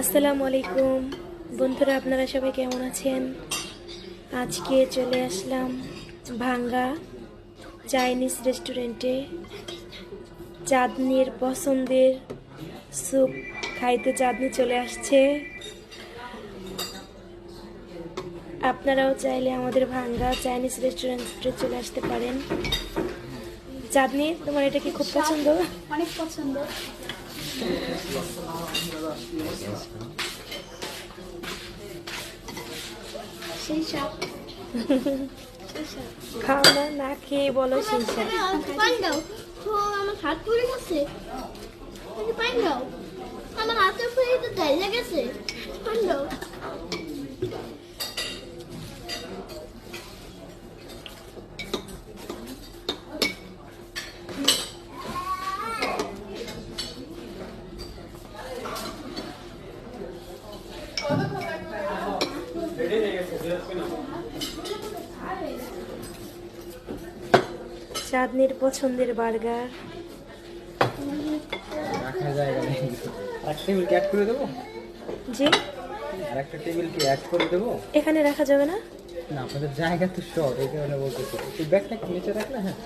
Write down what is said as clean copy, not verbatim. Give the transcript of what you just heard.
আসসালামু আলাইকুম বন্ধুরা, আপনারা সবাই কেমন আছেন? আজকে চলে আসলাম ভাঙ্গা চাইনিজ রেস্টুরেন্টে। চাঁদনির পছন্দের স্যুপ খাইতে চাঁদনি চলে আসছে। আপনারাও চাইলে আমাদের ভাঙ্গা চাইনিজ রেস্টুরেন্টে চলে আসতে পারেন। চাঁদনি, তোমার এটা কি খুব পছন্দ? অনেক পছন্দ। সেই সাপ খাও না, না খেয়ে বলো সেই স্বাদ। পানি দাও তো, আমার হাত পুড়ে গেছে। পানি দাও, আমার হাতে পুড়ে তো তেল লেগেছে। পানি দাও। চাঁদনির পছন্দের বার্গার। রাখার জায়গা নেই। আরেকটা টেবিল কি অ্যাড করে দেবো? জি, আরেকটা টেবিল কি অ্যাড করে দেবো? এখানে রাখা যাবে না? না, আপনাদের জায়গা তো শর্ট, এই কারণে বলতেছি। এই ব্যাগটা একটু নিচে রাখলে, হ্যাঁ।